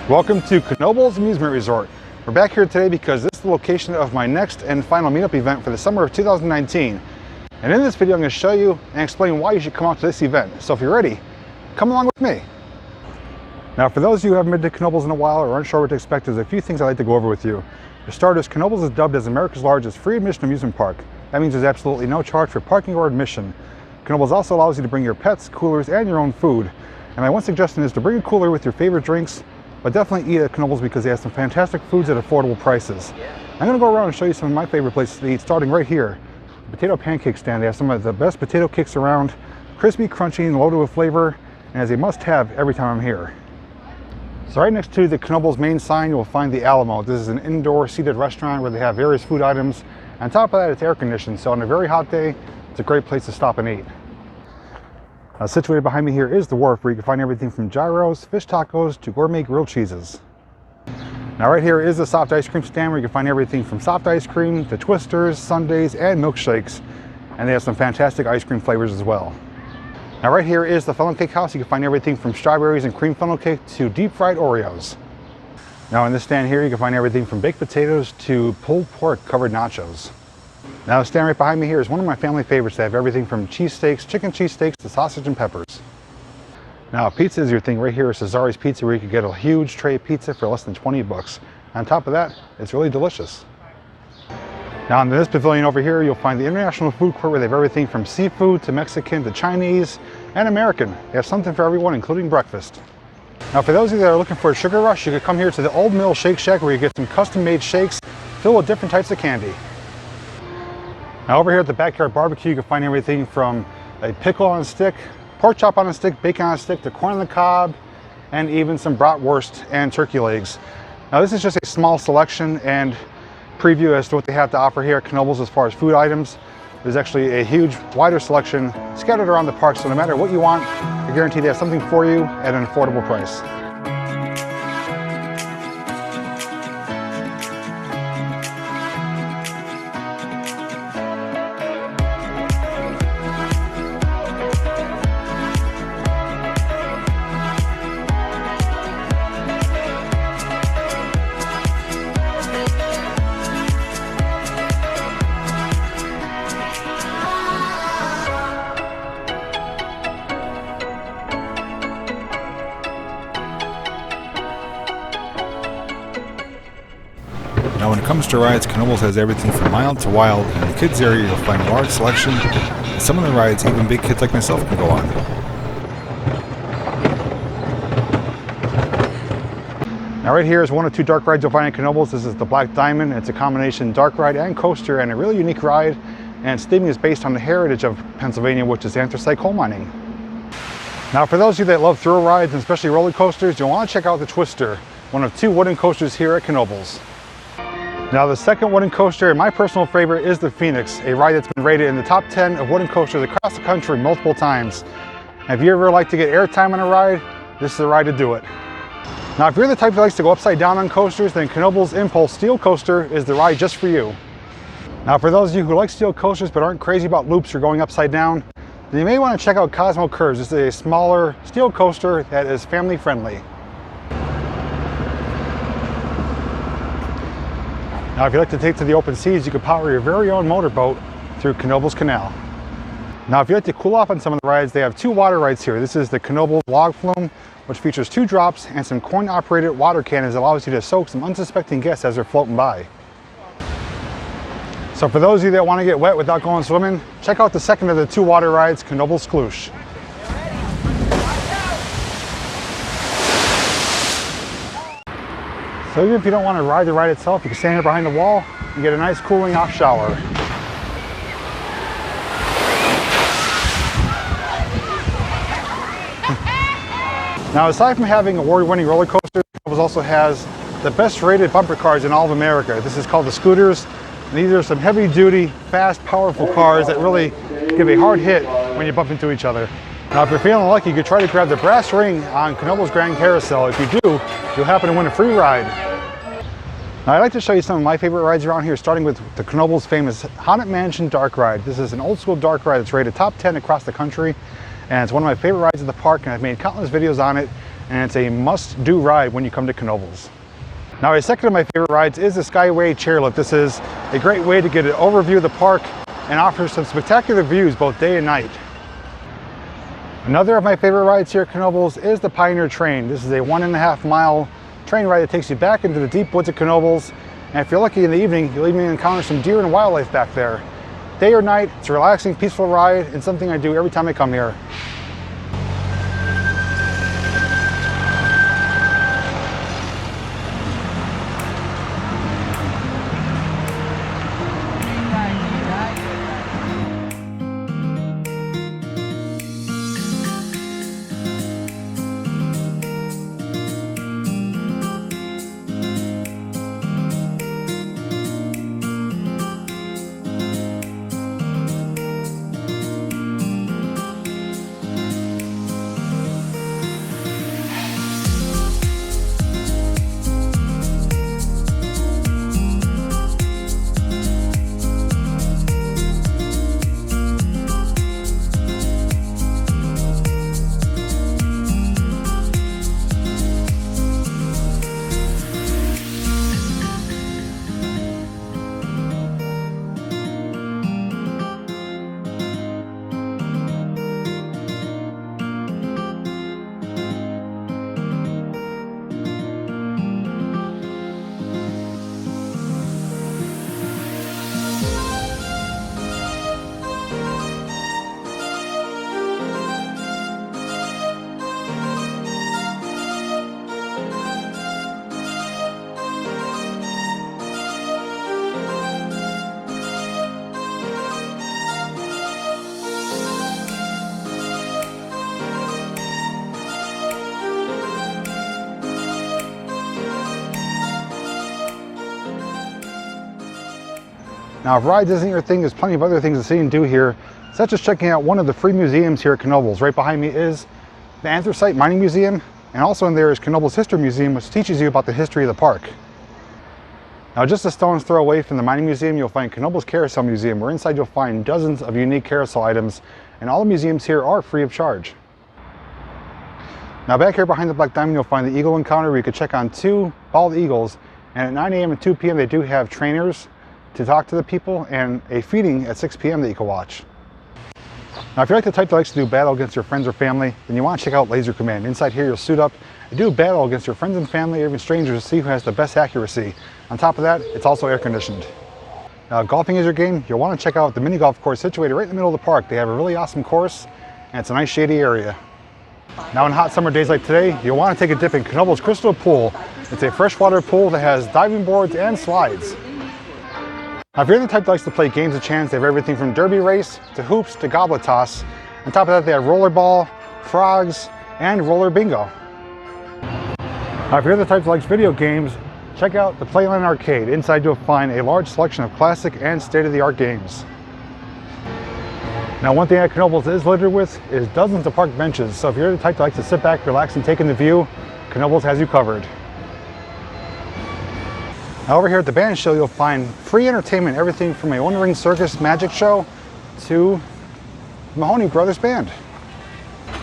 Welcome to Knoebels Amusement Resort. We're back here today because this is the location of my next and final meetup event for the summer of 2019. And in this video, I'm going to show you and explain why you should come out to this event. So if you're ready, come along with me. Now, for those of you who haven't been to Knoebels in a while or aren't sure what to expect, there's a few things I'd like to go over with you. For starters, Knoebels is dubbed as America's largest free admission amusement park. That means there's absolutely no charge for parking or admission. Knoebels also allows you to bring your pets, coolers, and your own food. And my one suggestion is to bring a cooler with your favorite drinks, but definitely eat at Knoebels because they have some fantastic foods at affordable prices. I'm going to go around and show you some of my favorite places to eat, starting right here. The potato pancake stand. They have some of the best potato cakes around, crispy, crunchy, and loaded with flavor, and as a must-have every time I'm here. So right next to the Knoebels main sign, you'll find the Alamo. This is an indoor seated restaurant where they have various food items. On top of that, it's air conditioned, so on a very hot day, it's a great place to stop and eat. Situated behind me here is the wharf, where you can find everything from gyros, fish tacos, to gourmet grilled cheeses. Now right here is the soft ice cream stand, where you can find everything from soft ice cream to twisters, sundaes, and milkshakes. And they have some fantastic ice cream flavors as well. Now right here is the funnel cake house. You can find everything from strawberries and cream funnel cake to deep fried Oreos. Now in this stand here, you can find everything from baked potatoes to pulled pork covered nachos. Now the stand right behind me here is one of my family favorites. They have everything from cheesesteaks, chicken cheesesteaks, to sausage and peppers. Now pizza is your thing. Right here is Cesari's Pizza, where you can get a huge tray of pizza for less than 20 bucks. On top of that, it's really delicious. Now in this pavilion over here, you'll find the International Food Court, where they have everything from seafood to Mexican to Chinese and American. They have something for everyone, including breakfast. Now for those of you that are looking for a sugar rush, you could come here to the Old Mill Shake Shack, where you get some custom-made shakes filled with different types of candy. Now over here at the Backyard Barbecue, you can find everything from a pickle on a stick, pork chop on a stick, bacon on a stick, to corn on the cob, and even some bratwurst and turkey legs. Now this is just a small selection and preview as to what they have to offer here at Knoebels as far as food items. There's actually a huge, wider selection scattered around the park, so no matter what you want, you're guaranteed they have something for you at an affordable price. Now when it comes to rides, Knoebels has everything from mild to wild, and in the kids area you'll find a large selection, and some of the rides even big kids like myself can go on. Now right here is one of two dark rides you'll find at Knoebels. This is the Black Diamond. It's a combination dark ride and coaster, and a really unique ride, and its theming is based on the heritage of Pennsylvania, which is anthracite coal mining. Now for those of you that love thrill rides, and especially roller coasters, you'll want to check out the Twister, one of two wooden coasters here at Knoebels. Now the second wooden coaster, and my personal favorite, is the Phoenix, a ride that's been rated in the top 10 of wooden coasters across the country multiple times. And if you ever like to get airtime on a ride, this is the ride to do it. Now if you're the type that likes to go upside down on coasters, then Knoebels Impulse Steel Coaster is the ride just for you. Now for those of you who like steel coasters but aren't crazy about loops or going upside down, then you may want to check out Cosmo Curves. This is a smaller steel coaster that is family friendly. Now if you like to take to the open seas, you can power your very own motorboat through Knoebels Canal. Now if you like to cool off on some of the rides, they have two water rides here. This is the Knoebels Log Flume, which features 2 drops and some coin-operated water cannons that allows you to soak some unsuspecting guests as they're floating by. So for those of you that want to get wet without going swimming, check out the second of the 2 water rides, Knoebels Sploosh. So even if you don't want to ride the ride itself, you can stand here behind the wall and get a nice cooling off shower. Now aside from having award-winning roller coasters, Knoebels also has the best rated bumper cars in all of America. This is called the Scooters, and these are some heavy-duty, fast, powerful cars that really give a hard hit when you bump into each other. Now if you're feeling lucky, you could try to grab the brass ring on Knoebels Grand Carousel. If you do, you'll happen to win a free ride. Now I'd like to show you some of my favorite rides around here, starting with the Knoebels famous Haunted Mansion Dark Ride. This is an old school dark ride that's rated top 10 across the country, and it's one of my favorite rides in the park, and I've made countless videos on it. and it's a must-do ride when you come to Knoebels. Now, a second of my favorite rides is the Skyway Chairlift. This is a great way to get an overview of the park and offers some spectacular views both day and night. Another of my favorite rides here at Knoebels is the Pioneer Train. This is a 1.5 mile train ride that takes you back into the deep woods of Knoebels. And if you're lucky in the evening, you'll even encounter some deer and wildlife back there. Day or night, it's a relaxing, peaceful ride and something I do every time I come here. Now, if rides isn't your thing, there's plenty of other things to see and do here, such as checking out one of the free museums here at Knoebels. Right behind me is the Anthracite Mining Museum, and also in there is Knoebels History Museum, which teaches you about the history of the park. Now, just a stone's throw away from the Mining Museum, you'll find Knoebels Carousel Museum, where inside you'll find dozens of unique carousel items, and all the museums here are free of charge. Now, back here behind the Black Diamond, you'll find the Eagle Encounter, where you can check on 2 bald eagles, and at 9 a.m. and 2 p.m. they do have trainers to talk to the people, and a feeding at 6 p.m. that you can watch. Now, if you're like the type that likes to do battle against your friends or family, then you want to check out Laser Command. Inside here, you'll suit up and do battle against your friends and family, or even strangers, to see who has the best accuracy. On top of that, it's also air conditioned. Now, if golfing is your game, you'll want to check out the mini golf course situated right in the middle of the park. They have a really awesome course, and it's a nice shady area. Now, on hot summer days like today, you'll want to take a dip in Knoebels Crystal Pool. It's a freshwater pool that has diving boards and slides. Now, if you're the type that likes to play games of chance, they have everything from derby race to hoops to goblet toss. On top of that, they have rollerball, frogs, and roller bingo. Now, if you're the type that likes video games, check out the Playland Arcade. Inside you'll find a large selection of classic and state-of-the-art games. Now, one thing that Knoebels is littered with is dozens of park benches. So if you're the type that likes to sit back, relax, and take in the view, Knoebels has you covered. Now, over here at the band show, you'll find free entertainment, everything from a One Ring Circus magic show to Mahoney Brothers Band.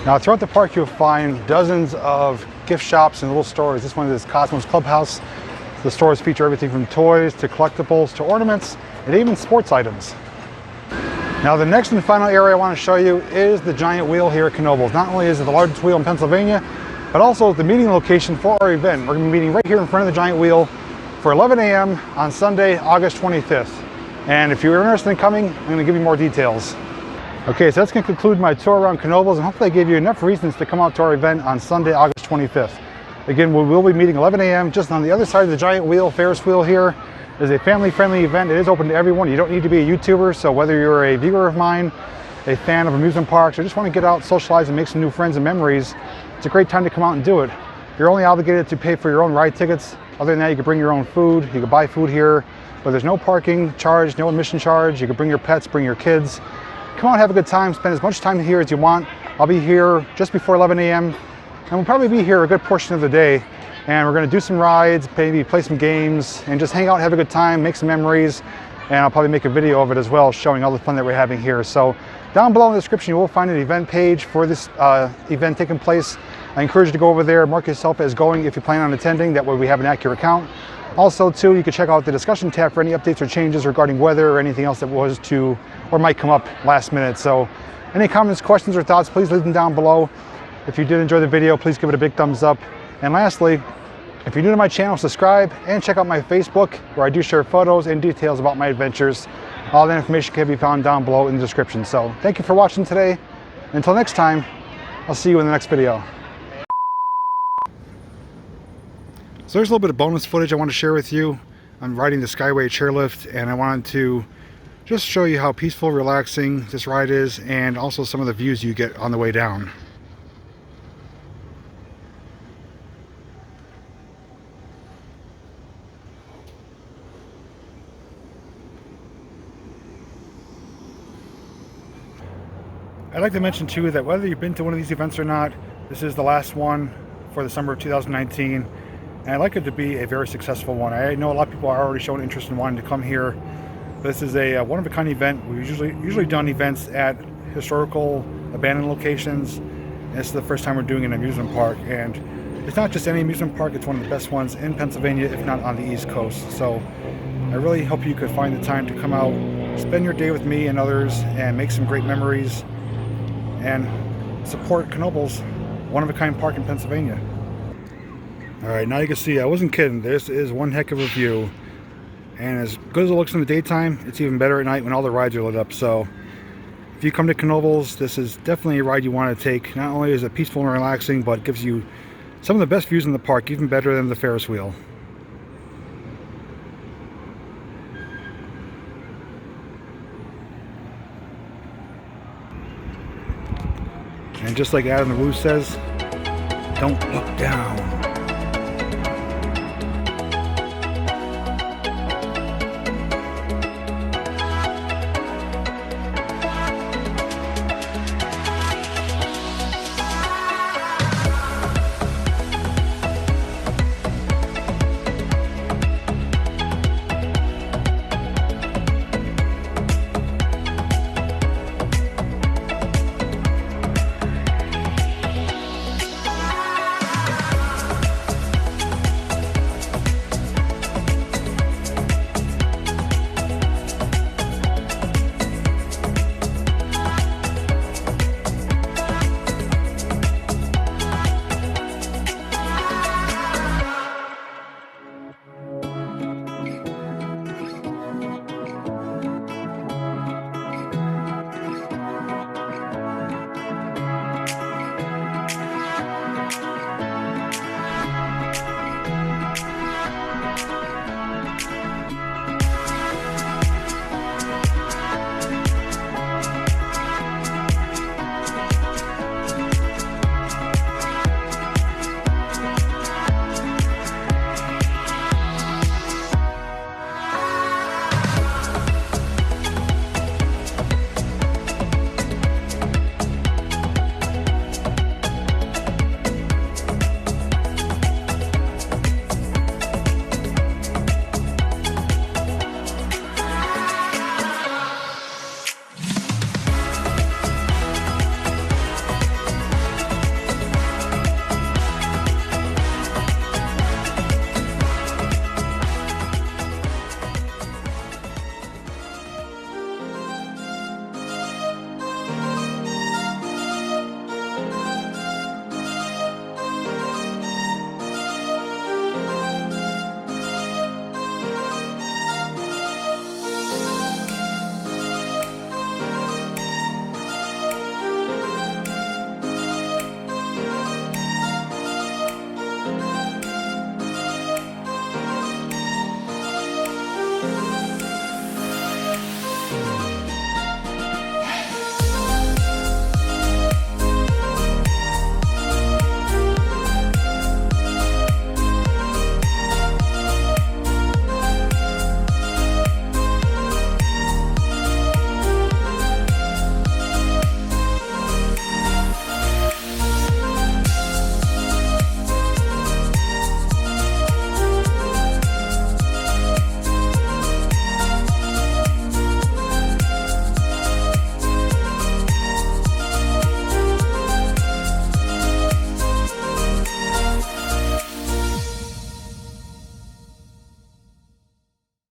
Now, throughout the park, you'll find dozens of gift shops and little stores. This one is Cosmo's Clubhouse. The stores feature everything from toys to collectibles to ornaments and even sports items. Now, the next and final area I want to show you is the giant wheel here at Knoebels. Not only is it the largest wheel in Pennsylvania, but also the meeting location for our event. We're going to be meeting right here in front of the giant wheel for 11 a.m. on Sunday, August 25th. And if you're interested in coming, I'm going to give you more details. Okay, so that's going to conclude my tour around Knoebels, and hopefully I gave you enough reasons to come out to our event on Sunday, August 25th. Again, we will be meeting 11 a.m. just on the other side of the giant wheel, Ferris wheel here. It is a family-friendly event. It is open to everyone. You don't need to be a YouTuber, so whether you're a viewer of mine, a fan of amusement parks, or just want to get out, socialize, and make some new friends and memories, it's a great time to come out and do it. You're only obligated to pay for your own ride tickets. Other than that, you can bring your own food. You can buy food here, but there's no parking charge, no admission charge. You can bring your pets, bring your kids. Come on, have a good time. Spend as much time here as you want. I'll be here just before 11 a.m. and we'll probably be here a good portion of the day. And we're going to do some rides, maybe play some games, and just hang out, have a good time, make some memories. And I'll probably make a video of it as well, showing all the fun that we're having here. So down below in the description, you will find an event page for this event taking place I encourage you to go over there, mark yourself as going if you plan on attending. That way we have an accurate count. Also, too, you can check out the discussion tab for any updates or changes regarding weather or anything else that was to or might come up last minute. So any comments, questions, or thoughts, please leave them down below. If you did enjoy the video, please give it a big thumbs up. And lastly, if you're new to my channel, subscribe and check out my Facebook, where I do share photos and details about my adventures. All that information can be found down below in the description. So thank you for watching today. Until next time, I'll see you in the next video. So there's a little bit of bonus footage I want to share with you. I'm riding the Skyway Chairlift, and I wanted to just show you how peaceful, relaxing this ride is, and also some of the views you get on the way down. I'd like to mention too that whether you've been to one of these events or not, this is the last one for the summer of 2019. And I'd like it to be a very successful one. I know a lot of people are already showing interest in wanting to come here. This is a one-of-a-kind event. We've usually done events at historical abandoned locations. And this is the first time we're doing an amusement park. And it's not just any amusement park, it's one of the best ones in Pennsylvania, if not on the East Coast. So I really hope you could find the time to come out, spend your day with me and others, and make some great memories, and support Knoebels, one-of-a-kind park in Pennsylvania. Alright, now you can see I wasn't kidding. This is one heck of a view, and as good as it looks in the daytime, it's even better at night when all the rides are lit up. So if you come to Knoebels, this is definitely a ride you want to take. Not only is it peaceful and relaxing, but it gives you some of the best views in the park, even better than the Ferris wheel. And just like Adam the Woo says, don't look down.